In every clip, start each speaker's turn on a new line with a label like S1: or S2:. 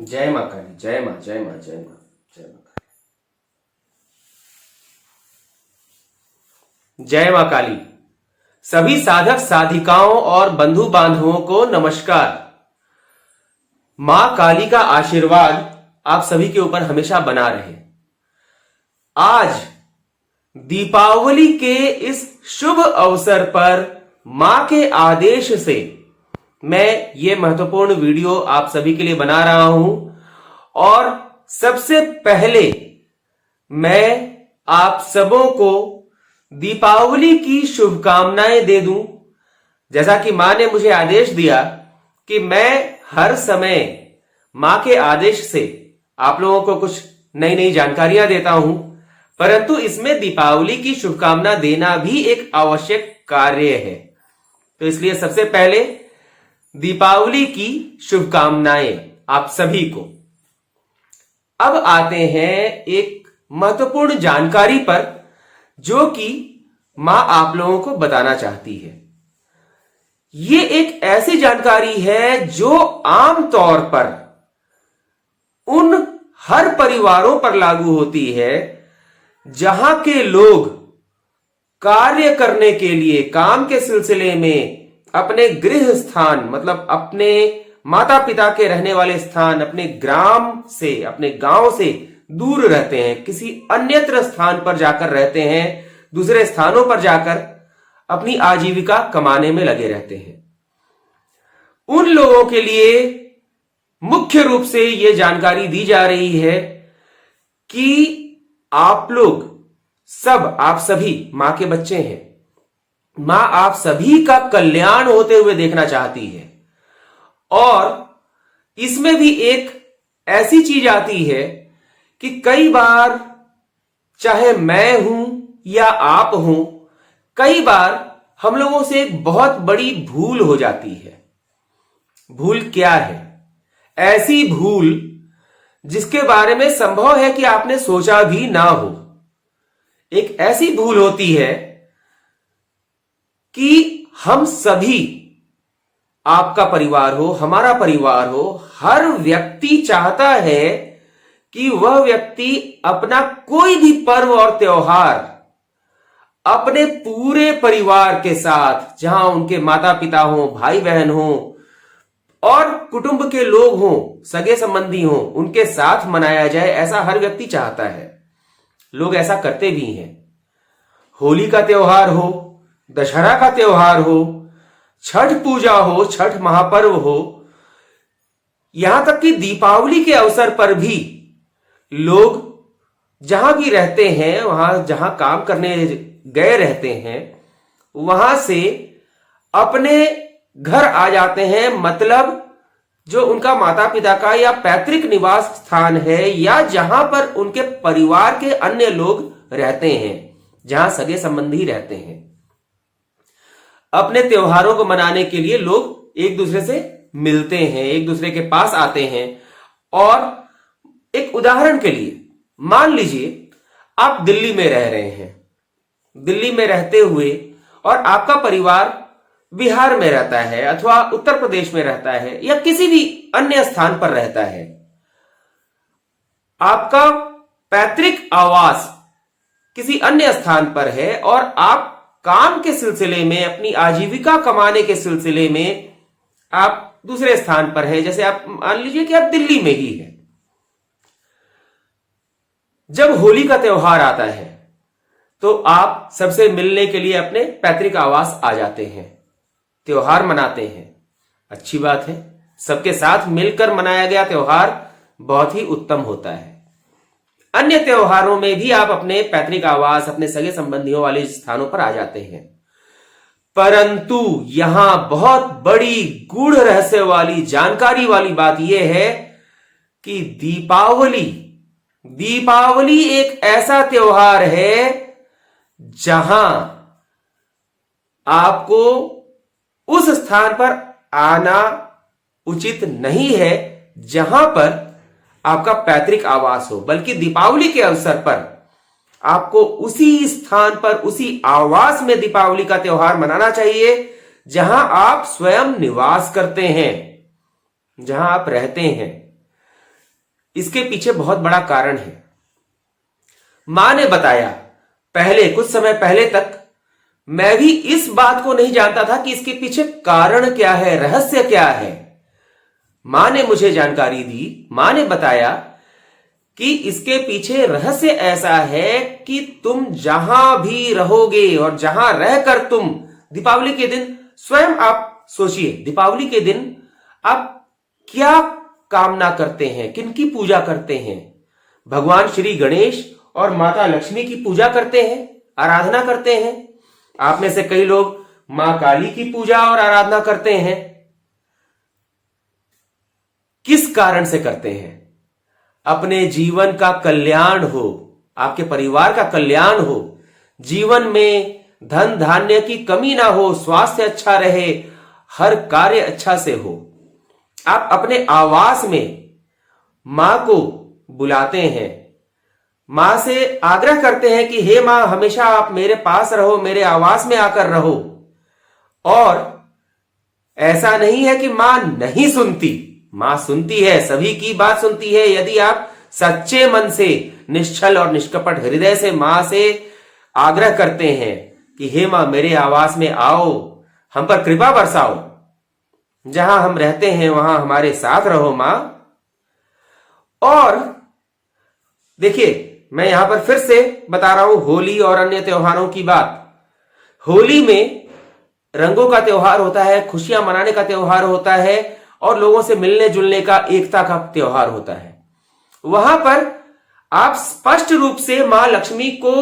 S1: जय माँ काली। जय माँ, जय माँ, जय माँ, जय माँ काली। जय माँ काली। सभी साधक साधिकाओं और बंधु बांधवों को नमस्कार। माँ काली का आशीर्वाद आप सभी के ऊपर हमेशा बना रहे। आज दीपावली के इस शुभ अवसर पर माँ के आदेश से मैं ये महत्वपूर्ण वीडियो आप सभी के लिए बना रहा हूं और सबसे पहले मैं आप सबों को दीपावली की शुभकामनाएं दे दूं। जैसा कि मां ने मुझे आदेश दिया कि मैं हर समय मां के आदेश से आप लोगों को कुछ नई नई जानकारियां देता हूं, परंतु इसमें दीपावली की शुभकामना देना भी एक आवश्यक कार्य है। तो इसलिए सबसे पहले दीपावली की शुभकामनाएं आप सभी को। अब आते हैं एक महत्वपूर्ण जानकारी पर जो कि मां आप लोगों को बताना चाहती है। ये एक ऐसी जानकारी है जो आम तौर पर उन हर परिवारों पर लागू होती है जहां के लोग कार्य करने के लिए, काम के सिलसिले में अपने गृह स्थान मतलब अपने माता पिता के रहने वाले स्थान, अपने ग्राम से, अपने गांव से दूर रहते हैं, किसी अन्यत्र स्थान पर जाकर रहते हैं, दूसरे स्थानों पर जाकर अपनी आजीविका कमाने में लगे रहते हैं। उन लोगों के लिए मुख्य रूप से यह जानकारी दी जा रही है कि आप लोग सब, आप सभी मां के बच्चे हैं। मां आप सभी का कल्याण होते हुए देखना चाहती है और इसमें भी एक ऐसी चीज आती है कि कई बार चाहे मैं हूं या आप हूं, कई बार हम लोगों से एक बहुत बड़ी भूल हो जाती है। भूल क्या है? ऐसी भूल जिसके बारे में संभव है कि आपने सोचा भी ना हो। एक ऐसी भूल होती है कि हम सभी, आपका परिवार हो, हमारा परिवार हो, हर व्यक्ति चाहता है कि वह व्यक्ति अपना कोई भी पर्व और त्योहार अपने पूरे परिवार के साथ, जहां उनके माता पिता हो, भाई बहन हो और कुटुंब के लोग हों, सगे संबंधी हों, उनके साथ मनाया जाए। ऐसा हर व्यक्ति चाहता है। लोग ऐसा करते भी हैं। होली का त्योहार हो, दशहरा का त्योहार हो, छठ पूजा हो, छठ महापर्व हो, यहां तक कि दीपावली के अवसर पर भी लोग जहां भी रहते हैं, वहां जहां काम करने गए रहते हैं, वहां से अपने घर आ जाते हैं। मतलब जो उनका माता पिता का या पैतृक निवास स्थान है या जहां पर उनके परिवार के अन्य लोग रहते हैं, जहां सगे संबंधी रहते हैं। अपने त्योहारों को मनाने के लिए लोग एक दूसरे से मिलते हैं, एक दूसरे के पास आते हैं। और एक उदाहरण के लिए मान लीजिए आप दिल्ली में रह रहे हैं। दिल्ली में रहते हुए और आपका परिवार बिहार में रहता है अथवा उत्तर प्रदेश में रहता है या किसी भी अन्य स्थान पर रहता है। आपका पैतृक आवास किसी अन्य स्थान पर है और आप काम के सिलसिले में, अपनी आजीविका कमाने के सिलसिले में आप दूसरे स्थान पर है। जैसे आप मान लीजिए कि आप दिल्ली में ही है। जब होली का त्योहार आता है तो आप सबसे मिलने के लिए अपने पैतृक आवास आ जाते हैं, त्योहार मनाते हैं। अच्छी बात है। सबके साथ मिलकर मनाया गया त्योहार बहुत ही उत्तम होता है। अन्य त्योहारों में भी आप अपने पैतृक आवास, अपने सगे संबंधियों वाले स्थानों पर आ जाते हैं। परंतु यहां बहुत बड़ी गूढ़ रहस्य वाली, जानकारी वाली बात यह है कि दीपावली एक ऐसा त्योहार है जहां आपको उस स्थान पर आना उचित नहीं है जहां पर आपका पैतृक आवास हो, बल्कि दीपावली के अवसर पर आपको उसी स्थान पर, उसी आवास में दीपावली का त्योहार मनाना चाहिए जहां आप स्वयं निवास करते हैं, जहां आप रहते हैं। इसके पीछे बहुत बड़ा कारण है। मां ने बताया, पहले कुछ समय पहले तक मैं भी इस बात को नहीं जानता था कि इसके पीछे कारण क्या है, रहस्य क्या है। मां ने मुझे जानकारी दी, मां ने बताया कि इसके पीछे रहस्य ऐसा है कि तुम जहां भी रहोगे और जहां रहकर तुम दीपावली के दिन, स्वयं आप सोचिए, दीपावली के दिन आप क्या कामना करते हैं, किनकी पूजा करते हैं? भगवान श्री गणेश और माता लक्ष्मी की पूजा करते हैं, आराधना करते हैं। आप में से कई लोग मां काली की पूजा और आराधना करते हैं। किस कारण से करते हैं? अपने जीवन का कल्याण हो, आपके परिवार का कल्याण हो, जीवन में धन धान्य की कमी ना हो, स्वास्थ्य अच्छा रहे, हर कार्य अच्छा से हो। आप अपने आवास में मां को बुलाते हैं, मां से आग्रह करते हैं कि हे मां, हमेशा आप मेरे पास रहो, मेरे आवास में आकर रहो। और ऐसा नहीं है कि मां नहीं सुनती, मां सुनती है, सभी की बात सुनती है। यदि आप सच्चे मन से, निश्चल और निष्कपट हृदय से मां से आग्रह करते हैं कि हे मां, मेरे आवास में आओ, हम पर कृपा बरसाओ, जहां हम रहते हैं वहां हमारे साथ रहो मां। और देखिए, मैं यहां पर फिर से बता रहा हूं होली और अन्य त्योहारों की बात। होली में रंगों का त्योहार होता है, खुशियां मनाने का त्योहार होता है और लोगों से मिलने जुलने का, एकता का त्योहार होता है। वहां पर आप स्पष्ट रूप से मां लक्ष्मी को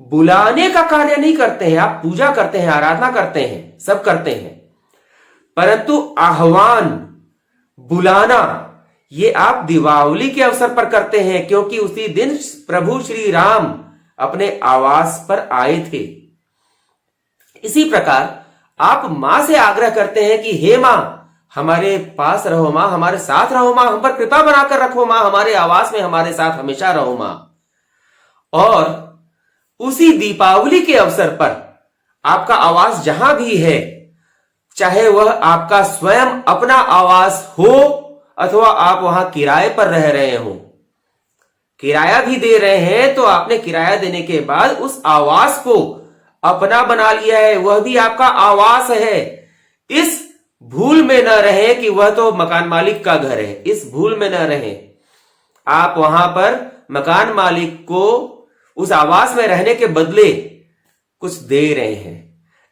S1: बुलाने का कार्य नहीं करते हैं। आप पूजा करते हैं, आराधना करते हैं, सब करते हैं, परंतु आह्वान, बुलाना, ये आप दीपावली के अवसर पर करते हैं, क्योंकि उसी दिन प्रभु श्री राम अपने आवास पर आए थे। इसी प्रकार आप मां से आग्रह करते हैं कि हे मां, हमारे पास रहो मां, हमारे साथ रहो मां, हम पर कृपा बनाकर रखो मां, हमारे आवास में हमारे साथ हमेशा रहो मां। और उसी दीपावली के अवसर पर आपका आवास जहां भी है, चाहे वह आपका स्वयं अपना आवास हो अथवा आप वहां किराए पर रह रहे हो, किराया भी दे रहे हैं, तो आपने किराया देने के बाद उस आवास को अपना बना लिया है, वह भी आपका आवास है। इस भूल में न रहे कि वह तो मकान मालिक का घर है, इस भूल में न रहे। आप वहां पर मकान मालिक को उस आवास में रहने के बदले कुछ दे रहे हैं,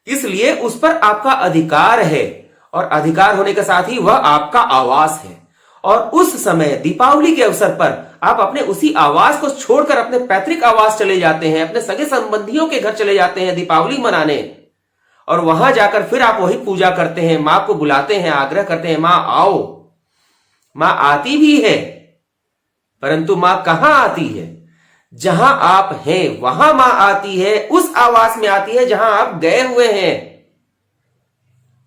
S1: इसलिए उस पर आपका अधिकार है, और अधिकार होने के साथ ही वह आपका आवास है। और उस समय दीपावली के अवसर पर आप अपने उसी आवास को छोड़कर अपने पैतृक आवास चले जाते हैं, अपने सगे संबंधियों के घर चले जाते हैं दीपावली मनाने, और वहां जाकर फिर आप वही पूजा करते हैं, मां को बुलाते हैं, आग्रह करते हैं, मां आओ। मां आती भी है, परंतु मां कहां आती है? जहां आप हैं वहां मां आती है, उस आवास में आती है जहां आप गए हुए हैं,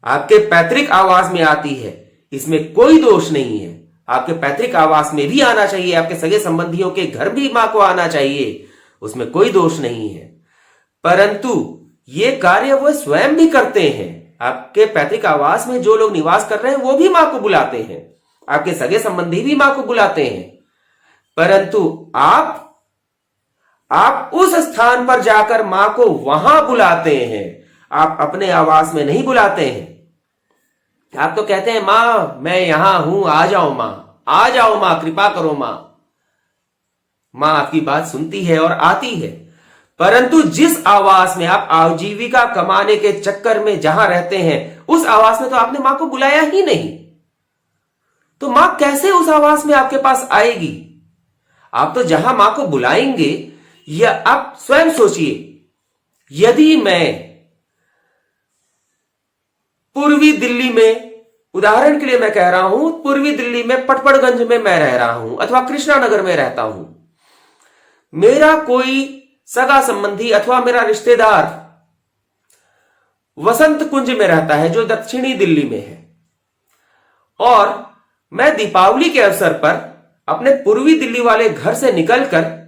S1: आपके पैतृक आवास में आती है। इसमें कोई दोष नहीं है, आपके पैतृक आवास में भी आना चाहिए, आपके सगे संबंधियों के घर भी मां को आना चाहिए, उसमें कोई दोष नहीं है। परंतु ये कार्य वो स्वयं भी करते हैं। आपके पैतृक आवास में जो लोग निवास कर रहे हैं वो भी मां को बुलाते हैं, आपके सगे संबंधी भी मां को बुलाते हैं, परंतु आप उस स्थान पर जाकर मां को वहां बुलाते हैं, आप अपने आवास में नहीं बुलाते हैं। आप तो कहते हैं मां मैं यहां हूं, आ जाओ मां, आ जाओ मां, कृपा करो मां। मां आपकी बात सुनती है और आती है, परंतु जिस आवास में आप आजीविका कमाने के चक्कर में जहां रहते हैं, उस आवास में तो आपने मां को बुलाया ही नहीं, तो मां कैसे उस आवास में आपके पास आएगी? आप तो जहां मां को बुलाएंगे, या आप स्वयं सोचिए, यदि मैं पूर्वी दिल्ली में, उदाहरण के लिए मैं कह रहा हूं, पूर्वी दिल्ली में पटपड़गंज में मैं रह रहा हूं अथवा कृष्णा नगर में रहता हूं, मेरा कोई सगा संबंधी अथवा मेरा रिश्तेदार वसंत कुंज में रहता है जो दक्षिणी दिल्ली में है, और मैं दीपावली के अवसर पर अपने पूर्वी दिल्ली वाले घर से निकलकर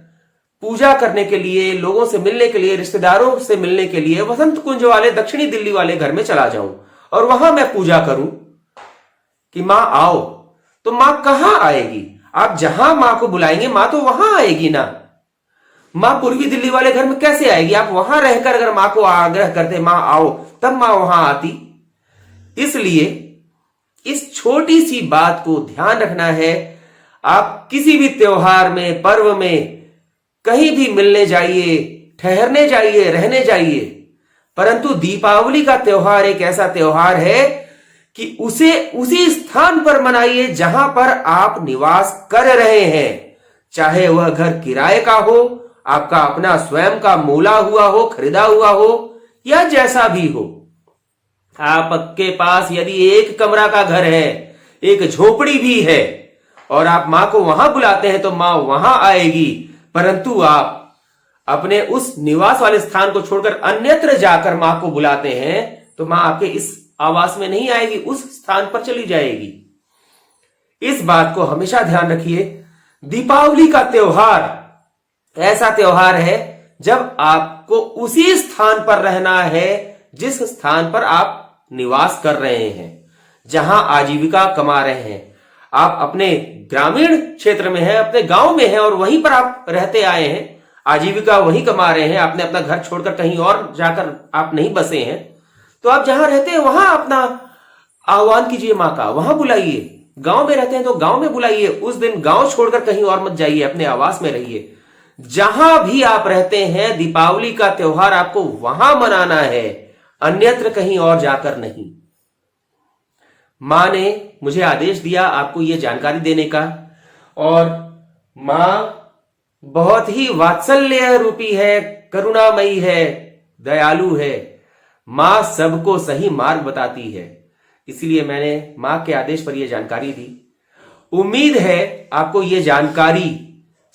S1: पूजा करने के लिए, लोगों से मिलने के लिए, रिश्तेदारों से मिलने के लिए वसंत कुंज वाले दक्षिणी दिल्ली वाले घर में चला जाऊं और वहां मैं पूजा करूं कि मां आओ, तो मां कहां आएगी? आप जहां मां को बुलाएंगे मां तो वहां आएगी ना। मां पूर्वी दिल्ली वाले घर में कैसे आएगी? आप वहां रहकर अगर मां को आग्रह करते मां आओ, तब मां वहां आती। इसलिए इस छोटी सी बात को ध्यान रखना है। आप किसी भी त्योहार में, पर्व में कहीं भी मिलने जाइए, ठहरने जाइए, रहने जाइए, परंतु दीपावली का त्योहार एक ऐसा त्योहार है कि उसे उसी स्थान पर मनाइए जहां पर आप निवास कर रहे हैं। चाहे वह घर किराए का हो, आपका अपना स्वयं का मोला हुआ हो, खरीदा हुआ हो, या जैसा भी हो। आपके पास यदि एक कमरा का घर है, एक झोपड़ी भी है, और आप मां को वहां बुलाते हैं तो मां वहां आएगी। परंतु आप अपने उस निवास वाले स्थान को छोड़कर अन्यत्र जाकर मां को बुलाते हैं तो मां आपके इस आवास में नहीं आएगी, उस स्थान पर चली जाएगी। इस बात को हमेशा ध्यान रखिए। दीपावली का त्योहार ऐसा त्योहार है जब आपको उसी स्थान पर रहना है जिस स्थान पर आप निवास कर रहे हैं, जहां आजीविका कमा रहे हैं। आप अपने ग्रामीण क्षेत्र में हैं, अपने गांव में हैं, और वहीं पर आप रहते आए हैं, आजीविका वहीं कमा रहे हैं। आपने अपना घर छोड़कर कहीं और जाकर आप नहीं बसे हैं। तो आप जहां रहते हैं वहां अपना आह्वान कीजिए मां का, वहां बुलाइए। गांव में रहते हैं तो गांव में बुलाइए। उस दिन गांव छोड़कर कहीं और मत जाइए, अपने आवास में रहिए। जहां भी आप रहते हैं दीपावली का त्योहार आपको वहां मनाना है, अन्यत्र कहीं और जाकर नहीं। मां ने मुझे आदेश दिया आपको यह जानकारी देने का, और मां बहुत ही वात्सल्य रूपी है, करुणामयी है, दयालु है। मां सबको सही मार्ग बताती है। इसलिए मैंने मां के आदेश पर यह जानकारी दी। उम्मीद है आपको यह जानकारी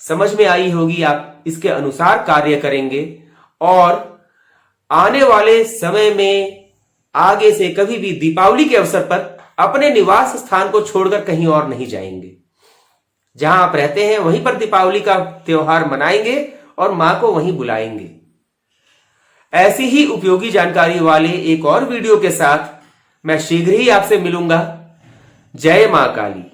S1: समझ में आई होगी। आप इसके अनुसार कार्य करेंगे और आने वाले समय में आगे से कभी भी दीपावली के अवसर पर अपने निवास स्थान को छोड़कर कहीं और नहीं जाएंगे। जहां आप रहते हैं वहीं पर दीपावली का त्योहार मनाएंगे और मां को वहीं बुलाएंगे। ऐसी ही उपयोगी जानकारी वाले एक और वीडियो के साथ मैं शीघ्र ही आपसे मिलूंगा। जय मां काली।